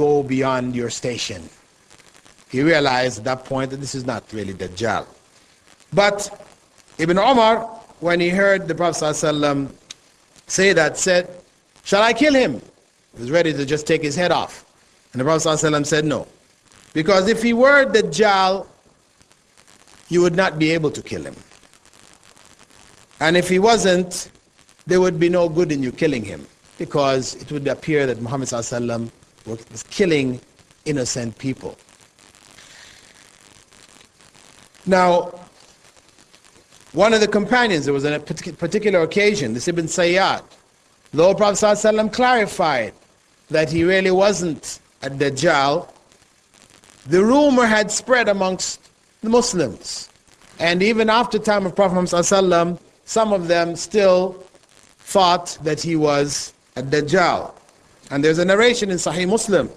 go beyond your station. He realized at that point that this is not really Dajjal. But Ibn Umar, when he heard the Prophet ﷺ say that, said, shall I kill him? He was ready to just take his head off. And the Prophet ﷺ said no. Because if he were Dajjal, you would not be able to kill him. And if he wasn't, there would be no good in you killing him, because it would appear that Muhammad ﷺ was killing innocent people. Now, one of the companions, there was a particular occasion, this Ibn Sayyad, though Prophet ﷺ clarified that he really wasn't a Dajjal, the rumor had spread amongst the Muslims. And even after the time of Prophet Muhammad ﷺ, some of them still thought that he was a Dajjal. And there's a narration in Sahih Muslim,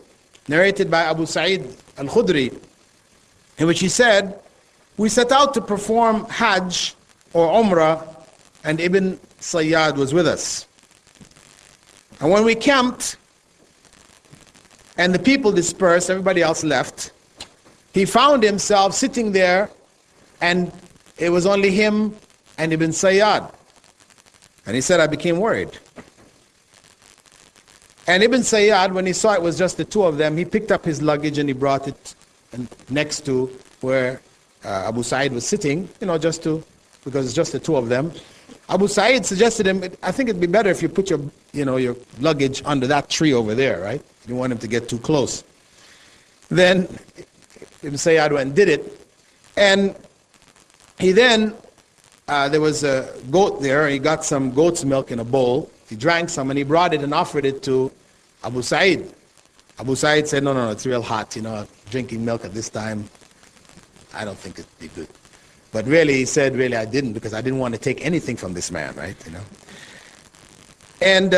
narrated by Abu Sa'id al-Khudri, in which he said, we set out to perform Hajj or Umrah, and Ibn Sayyad was with us. And when we camped, and the people dispersed, everybody else left, he found himself sitting there, and it was only him and Ibn Sayyad. And he said, I became worried. And Ibn Sayyad, when he saw it was just the two of them, he picked up his luggage and he brought it next to where Abu Sa'id was sitting, just to, because it's just the two of them. Abu Sa'id suggested him, I think it'd be better if you put your luggage under that tree over there, right? You don't want him to get too close. Then Ibn Sayyad went and did it. And he then, there was a goat there, he got some goat's milk in a bowl. He drank some and he brought it and offered it to Abu Sa'id. Abu Sa'id said, no, it's real hot, drinking milk at this time, I don't think it'd be good. But really, he said, really, I didn't, because I didn't want to take anything from this man, right? And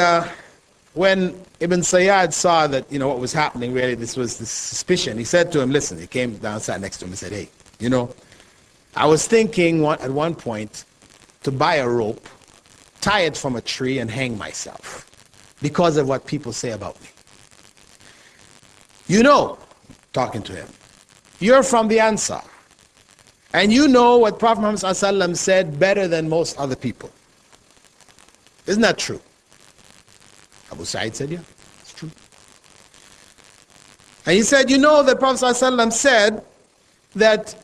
when Ibn Sayyad saw that, what was happening, really, this was this suspicion, he said to him, listen, he came down, sat next to him and said, hey, I was thinking at one point to buy a rope, tie it from a tree and hang myself because of what people say about me. Talking to him, you're from the Ansar. And you know what Prophet Muhammad ﷺ said better than most other people. Isn't that true? Abu Sa'id said, yeah, it's true. And he said, that Prophet ﷺ said that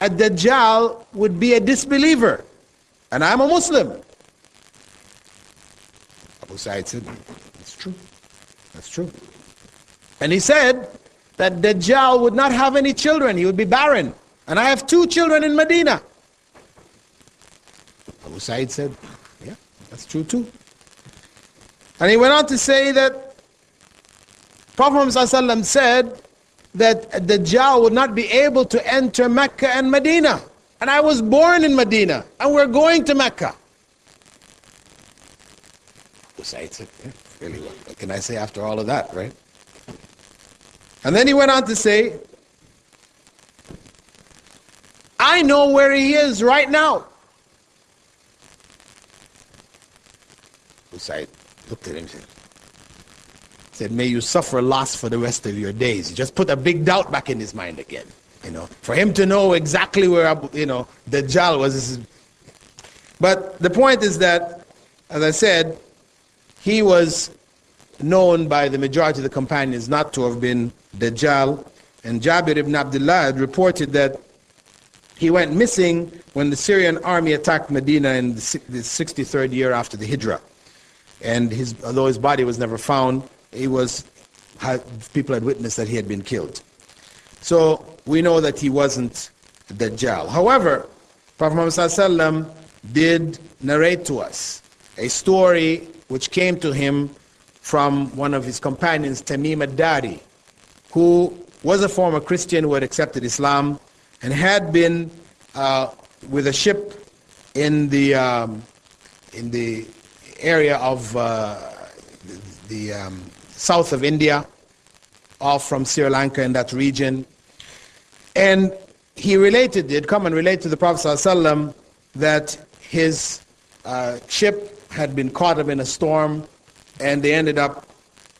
a Dajjal would be a disbeliever. And I'm a Muslim. Abu Sa'id said, that's true. That's true. And he said that Dajjal would not have any children. He would be barren. And I have 2 children in Medina. Abu Sa'id said, yeah, that's true too. And he went on to say that Prophet Muhammad ﷺ said that Dajjal would not be able to enter Mecca and Medina. And I was born in Medina, and we're going to Mecca. Abu Sa'id said, yeah, really, what can I say after all of that, right? And then he went on to say, I know where he is right now. Abu Sa'id looked at him and said, may you suffer loss for the rest of your days. He just put a big doubt back in his mind again. For him to know exactly where, Dajjal was. But the point is that, as I said, he was known by the majority of the companions not to have been Dajjal. And Jabir ibn Abdullah had reported that he went missing when the Syrian army attacked Medina in the 63rd year after the Hijrah. And although his body was never found, people had witnessed that he had been killed. So we know that he wasn't Dajjal. However, Prophet Muhammad ﷺ did narrate to us a story which came to him from one of his companions, Tamim ad-Dari, who was a former Christian who had accepted Islam and had been with a ship in the area of the south of India, off from Sri Lanka in that region. And he had come and related to the Prophet ﷺ that his ship had been caught up in a storm, and they ended up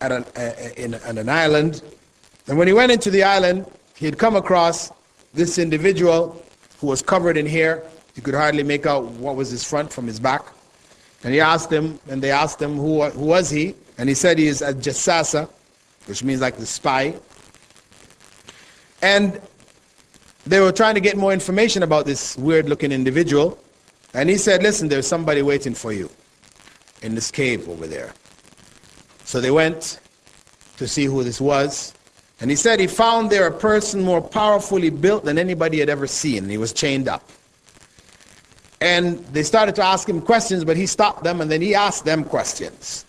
at an island, And when he went into the island, he had come across this individual who was covered in hair. You could hardly make out what was his front from his back. And he asked him, and they asked him who was he, and he said he is a jassasa, which means like the spy. And they were trying to get more information about this weird-looking individual, and he said, listen, there's somebody waiting for you in this cave over there. So they went to see who this was, and he said he found there a person more powerfully built than anybody had ever seen, and he was chained up. And they started to ask him questions, but he stopped them, and then he asked them questions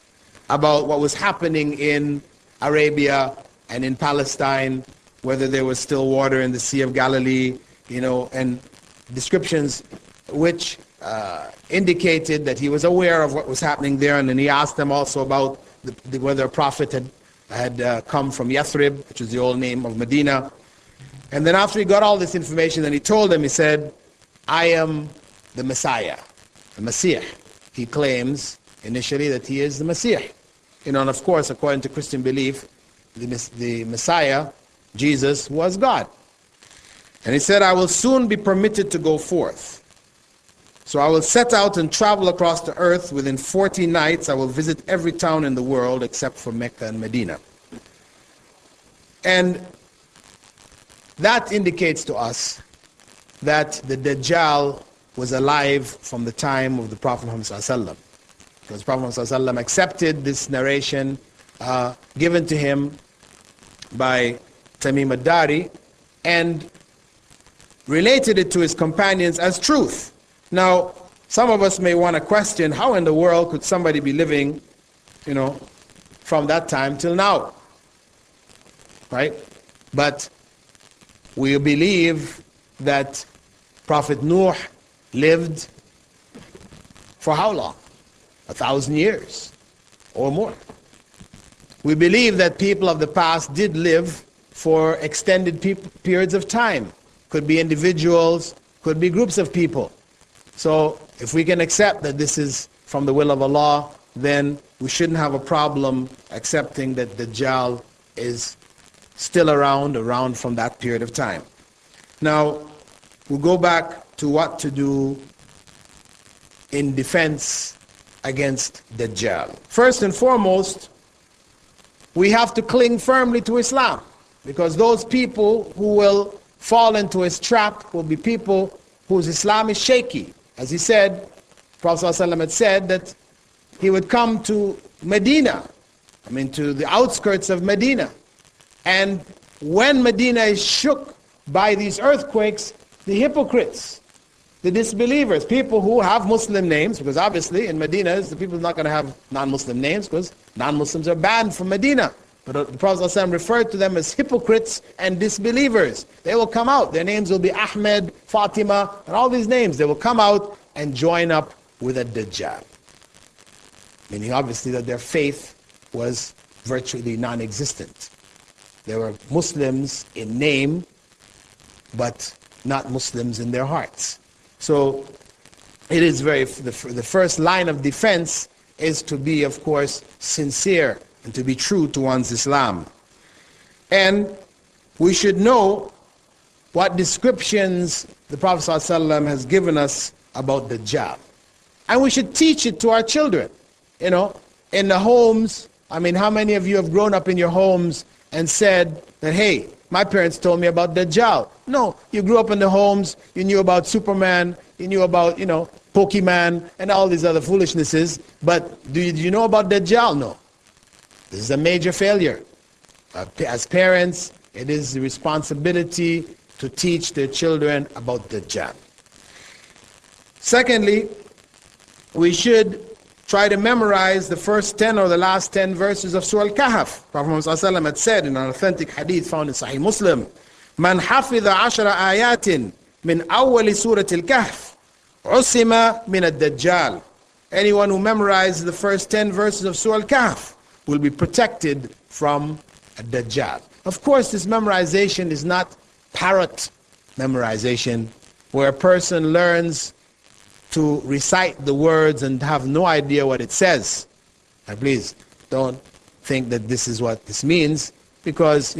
about what was happening in Arabia and in Palestine, whether there was still water in the Sea of Galilee, and descriptions which indicated that he was aware of what was happening there. And then he asked them also about whether a prophet had come from Yathrib, which is the old name of Medina. And then after he got all this information, then he told them, he said, I am the Messiah, the Messiah. He claims initially that he is the Messiah. And of course, according to Christian belief, the Messiah, Jesus, was God. And he said, I will soon be permitted to go forth. So I will set out and travel across the earth. Within 40 nights, I will visit every town in the world except for Mecca and Medina. And that indicates to us that the Dajjal was alive from the time of the Prophet Muhammad ﷺ. Because Prophet Muhammad ﷺ accepted this narration given to him by Tamim ad-Dari and related it to his companions as truth. Now, some of us may want to question, how in the world could somebody be living, from that time till now? Right? But we believe that Prophet Nuh lived for how long? 1,000 years or more. We believe that people of the past did live for extended periods of time. Could be individuals, could be groups of people. So if we can accept that this is from the will of Allah, then we shouldn't have a problem accepting that Dajjal is still around from that period of time. Now, we'll go back to what to do in defense against Dajjal. First and foremost, we have to cling firmly to Islam, because those people who will fall into his trap will be people whose Islam is shaky. As he said, Prophet ﷺ had said that he would come to Medina, to the outskirts of Medina. And when Medina is shook by these earthquakes, the hypocrites, the disbelievers, people who have Muslim names, because obviously in Medina, the people are not going to have non-Muslim names, because non-Muslims are banned from Medina. But the Prophet ﷺ referred to them as hypocrites and disbelievers. They will come out. Their names will be Ahmed, Fatima, and all these names. They will come out and join up with a Dajjal. Meaning obviously that their faith was virtually non-existent. They were Muslims in name, but not Muslims in their hearts. So it is the first line of defense is to be, of course, sincere and to be true to one's Islam. And we should know what descriptions the Prophet ﷺ has given us about Dajjal. And we should teach it to our children. In the homes, how many of you have grown up in your homes and said that, hey, my parents told me about Dajjal? No, you grew up in the homes, you knew about Superman, you knew about, Pokemon and all these other foolishnesses, but do you know about Dajjal? No. This is a major failure. As parents, it is the responsibility to teach their children about Dajjal. Secondly, we should try to memorize the first 10 or the last 10 verses of Surah Al-Kahf. Prophet Muhammad ﷺ had said in an authentic hadith found in Sahih Muslim, Man hafidha 10 ayatin min awwali Surah Al-Kahf, usima min ad-Dajjal. Anyone who memorizes the first 10 verses of Surah Al-Kahf will be protected from a Dajjal. Of course, this memorization is not parrot memorization, where a person learns to recite the words and have no idea what it says. Now, please don't think that this is what this means, because,